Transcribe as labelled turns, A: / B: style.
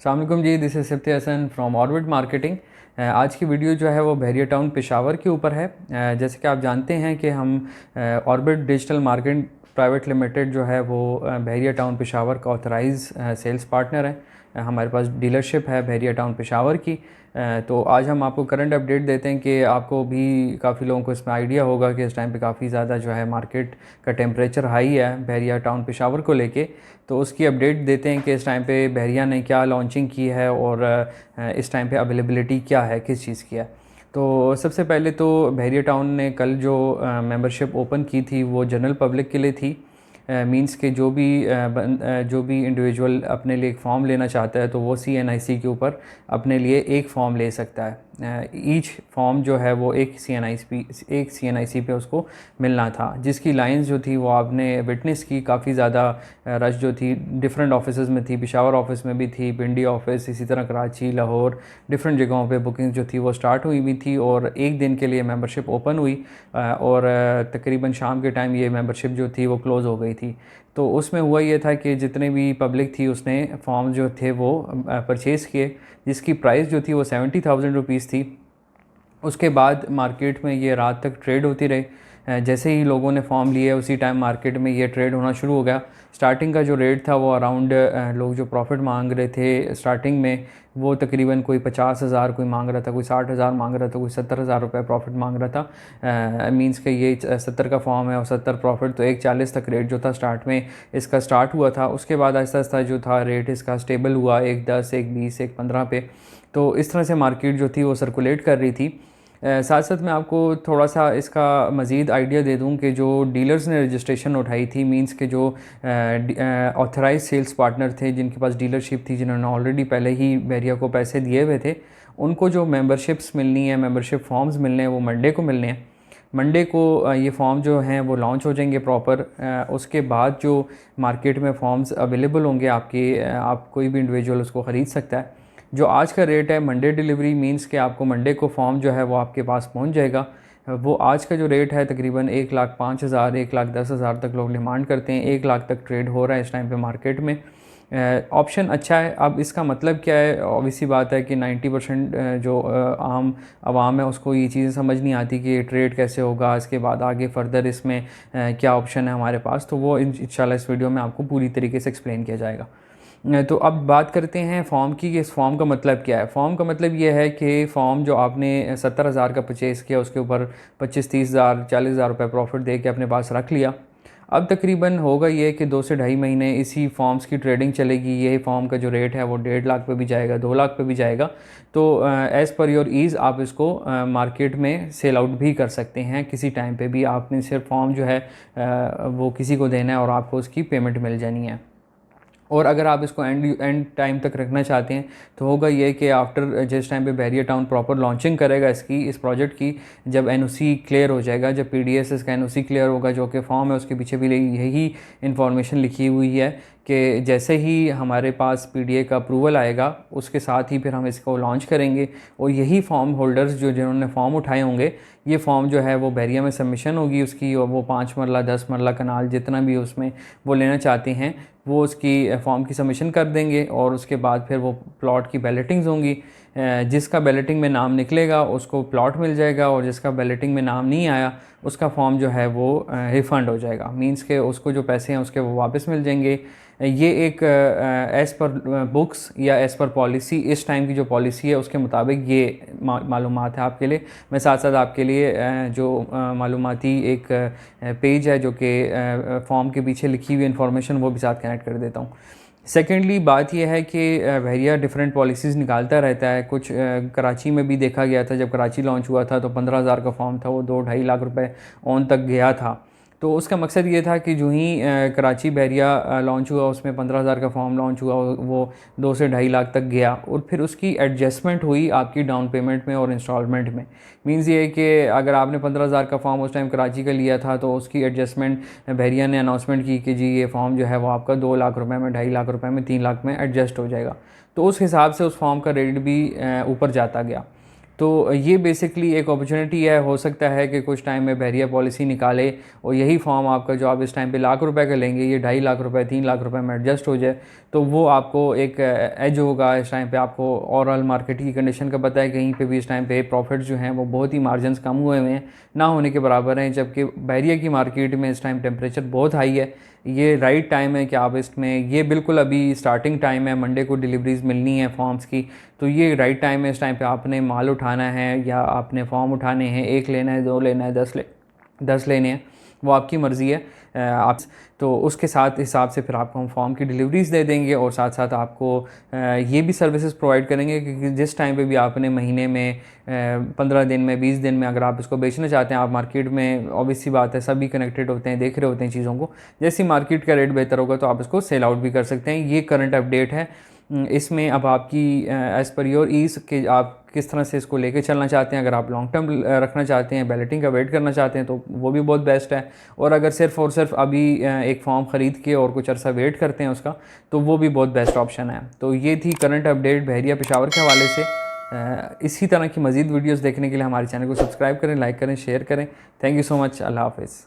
A: अस्सलाम वालेकुम जी, this is Sifti Hasan from Orbit marketing. आज की वीडियो जो है वो बहरिया टाउन पेशावर के ऊपर है। जैसे कि आप जानते हैं कि हम orbit digital marketing private limited जो है वो बहरिया टाउन पेशावर का ऑथराइज सेल्स पार्टनर है। हमारे पास डीलरशिप है बहरिया टाउन पेशावर की। तो आज हम आपको करंट अपडेट देते हैं कि आपको भी काफ़ी लोगों को इसमें आइडिया होगा कि इस टाइम पे काफ़ी ज़्यादा जो है मार्केट का टेम्परेचर हाई है बहरिया टाउन पेशावर को लेके। तो उसकी अपडेट देते हैं कि इस टाइम पे बहरिया ने क्या लॉन्चिंग की है और इस टाइम पे अवेलेबिलिटी क्या है, किस चीज़ की है। तो सबसे पहले तो बहरिया टाउन ने कल जो मेंबरशिप ओपन की थी वो जनरल पब्लिक के लिए थी। मींस के जो भी इंडिविजुअल अपने लिए एक फ़ॉर्म लेना चाहता है तो वो CNIC के ऊपर अपने लिए एक फ़ॉर्म ले सकता है। ईच फॉर्म जो है वो एक CNIC पे उसको मिलना था, जिसकी लाइंस जो थी वो आपने विटनेस की। काफ़ी ज़्यादा रश जो थी डिफरेंट ऑफिसेज़ में थी, पेशावर ऑफिस में भी थी, पिंडी ऑफिस, इसी तरह कराची, लाहौर, डिफरेंट जगहों पे बुकिंग जो थी वो स्टार्ट हुई हुई थी और एक दिन के लिए मेंबरशिप ओपन हुई और तकरीबन शाम के टाइम ये मेंबरशिप जो थी वो क्लोज़ हो गई थी। तो उसमें हुआ ये था कि जितने भी पब्लिक थी उसने फॉर्म जो थे वो परचेज़ किए, जिसकी प्राइस जो थी वो 70,000 रुपीज़ थी। उसके बाद मार्केट में ये रात तक ट्रेड होती रही। जैसे ही लोगों ने फॉर्म लिए उसी टाइम मार्केट में ये ट्रेड होना शुरू हो गया। स्टार्टिंग का जो रेट था वो अराउंड लोग जो प्रॉफिट मांग रहे थे स्टार्टिंग में वो तकरीबन कोई 50,000 कोई मांग रहा था, कोई 60,000 मांग रहा था, कोई 70,000 रुपये प्रॉफिट मांग रहा था। मींस के ये 70 का फॉर्म है और 70 प्रॉफिट, तो 140 तक रेट जो था स्टार्ट में इसका स्टार्ट हुआ था। उसके बाद आहिस्ता आहिस्ता जो था रेट इसका स्टेबल हुआ 1.10, 1.20, 1.15 पे। तो इस तरह से मार्केट जो थी वो सर्कुलेट कर रही थी। साथ साथ मैं आपको थोड़ा सा इसका मज़ीद आइडिया दे दूं कि जो डीलर्स ने रजिस्ट्रेशन उठाई थी, मींस के जो ऑथराइज सेल्स पार्टनर थे जिनके पास डीलरशिप थी, जिन्होंने ऑलरेडी पहले ही बहरिया को पैसे दिए हुए थे, उनको जो मेंबरशिप्स मिलनी है, मेंबरशिप फॉर्म्स मिलने हैं, वो मंडे को मिलने हैं। मंडे को ये फॉर्म जो हैं वो लॉन्च हो जाएंगे प्रॉपर। उसके बाद जो मार्केट में फॉर्म्स अवेलेबल होंगे आप कोई भी इंडिविजुअल उसको ख़रीद सकता है। जो आज का रेट है मंडे डिलीवरी, मींस कि आपको मंडे को फॉर्म जो है वो आपके पास पहुंच जाएगा। वो आज का जो रेट है तकरीबन 1,05,000, 1,10,000 तक लोग डिमांड करते हैं। 1 लाख तक ट्रेड हो रहा है इस टाइम पे मार्केट में। ऑप्शन अच्छा है। अब इसका मतलब क्या है, ऑब्वियसली बात है कि 90% जो आम आवाम है उसको ये चीज़ें समझ नहीं आती कि ये ट्रेड कैसे होगा, इसके बाद आगे फ़र्दर इसमें क्या ऑप्शन है हमारे पास। तो वो इंशाल्लाह इस वीडियो में आपको पूरी तरीके से एक्सप्लेन किया जाएगा। तो अब बात करते हैं फ़ॉर्म की कि इस फॉर्म का मतलब क्या है। फ़ॉर्म का मतलब ये है कि फ़ॉर्म जो आपने 70,000 का परचेज़ किया उसके ऊपर 25-30,000 40,000 रुपये प्रॉफिट दे के अपने पास रख लिया। अब तकरीबन होगा ये कि 2 से ढाई महीने इसी फॉर्म्स की ट्रेडिंग चलेगी। ये फॉर्म का जो रेट है वो 1.5 लाख पे भी जाएगा, 2 लाख पे भी जाएगा। तो एज़ पर योर ईज़ आप इसको मार्केट में सेल आउट भी कर सकते हैं किसी टाइम पे भी। आपने सिर्फ फॉर्म जो है वो किसी को देना है और आपको उसकी पेमेंट मिल जानी है। और अगर आप इसको एंड टाइम तक रखना चाहते हैं तो होगा ये कि आफ्टर जिस टाइम पे बहरिया टाउन प्रॉपर लॉन्चिंग करेगा इस प्रोजेक्ट की, जब NOC क्लियर हो जाएगा, जब PDS का NOC क्लियर होगा, जो कि फॉर्म है उसके पीछे भी यही इन्फॉर्मेशन लिखी हुई है कि जैसे ही हमारे पास PDA का अप्रूवल आएगा उसके साथ ही फिर हम इसको लॉन्च करेंगे। और यही फॉर्म होल्डर्स जिन्होंने फ़ॉर्म उठाए होंगे, ये फॉर्म जो है वो बहरिया में सबमिशन होगी उसकी, और वो 5 मरला 10 मरला कनाल जितना भी उसमें वो लेना चाहते हैं वो उसकी फॉर्म की सबमिशन कर देंगे। और उसके बाद फिर वो प्लॉट की बैलेटिंग्स होंगी। जिसका बैलेटिंग में नाम निकलेगा उसको प्लॉट मिल जाएगा, और जिसका बैलेटिंग में नाम नहीं आया उसका फॉर्म जो है वो रिफ़ंड हो जाएगा। मींस के उसको जो पैसे हैं उसके वो वापस मिल जाएंगे। ये एक एज़ पर बुक्स या एज़ पर पॉलिसी, इस टाइम की जो पॉलिसी है उसके मुताबिक ये मालूमात है आपके लिए। मैं साथ साथ आपके लिए जो मालूमाती एक पेज है जो कि फॉर्म के पीछे लिखी हुई इन्फॉर्मेशन वो भी साथ कनेक्ट कर देता हूँ। सेकेंडली बात यह है कि बहरिया डिफरेंट पॉलिसीज़ निकालता रहता है। कुछ कराची में भी देखा गया था, जब कराची लॉन्च हुआ था तो 15,000 का फॉर्म था, वो 2-2.5 लाख रुपए ऑन तक गया था। तो उसका मकसद ये था कि जो ही कराची बहरिया लॉन्च हुआ उसमें 15,000 का फॉर्म लॉन्च हुआ, वो 2 से 2.5 लाख तक गया, और फिर उसकी एडजस्टमेंट हुई आपकी डाउन पेमेंट में और इंस्टॉलमेंट में। मींस ये कि अगर आपने 15,000 का फॉर्म उस टाइम कराची का लिया था तो उसकी एडजस्टमेंट बहरिया ने अनाउंसमेंट की कि जी ये फॉर्म जो है वो आपका 2 लाख रुपए में, 2.5 लाख रुपए में, 3 लाख में एडजस्ट हो जाएगा। तो उस हिसाब से उस फॉर्म का रेट भी ऊपर जाता गया। तो ये बेसिकली एक अपॉर्चुनिटी है। हो सकता है कि कुछ टाइम में बहरिया पॉलिसी निकाले और यही फॉर्म आपका जो आप इस टाइम पे लाख रुपए का लेंगे ये 2.5 लाख रुपए 3 लाख रुपए में एडजस्ट हो जाए, तो वो आपको एक एज होगा। इस टाइम पे आपको ओवरऑल मार्केट की कंडीशन का पता है, कहीं पे भी इस टाइम पे प्रॉफिट जो हैं वो बहुत ही मार्जिन कम हुए हुए हैं, ना होने के बराबर हैं। जबकि बहरिया की मार्केट में इस टाइम टेम्परेचर बहुत हाई है। ये राइट टाइम है कि आप इसमें, ये बिल्कुल अभी स्टार्टिंग टाइम है, मंडे को डिलीवरीज मिलनी है फॉर्म्स की, तो ये राइट टाइम है। इस टाइम पे आपने माल उठाना है या आपने फॉर्म उठाने हैं, 1 लेना है, 2 लेना है, 10 लेने हैं, वो आपकी मर्ज़ी है। आप तो उसके साथ हिसाब से फिर आपको हम फॉर्म की डिलीवरीज दे देंगे और साथ साथ आपको ये भी सर्विसेज प्रोवाइड करेंगे कि जिस टाइम पे भी आपने महीने में 15 दिन में 20 दिन में अगर आप इसको बेचना चाहते हैं, आप मार्केट में ऑब्वियस सी बात है सभी कनेक्टेड होते हैं, देख रहे होते हैं चीज़ों को, जैसी मार्केट का रेट बेहतर होगा तो आप इसको सेल आउट भी कर सकते हैं। ये करंट अपडेट है। इसमें अब आपकी एज़ पर योर ईज़ के आप किस तरह से इसको लेके चलना चाहते हैं। अगर आप लॉन्ग टर्म रखना चाहते हैं, बैलेटिंग का वेट करना चाहते हैं, तो वो भी बहुत बेस्ट है। और अगर सिर्फ और सिर्फ अभी एक फॉर्म ख़रीद के और कुछ अर्सा वेट करते हैं उसका, तो वो भी बहुत बेस्ट ऑप्शन है। तो ये थी करंट अपडेट बहरिया पेशावर के हवाले से। इसी तरह की मज़ीद वीडियोज़ देखने के लिए हमारे चैनल को सब्सक्राइब करें, लाइक करें, शेयर करें। Thank you so much. अल्लाह हाफ़िज़।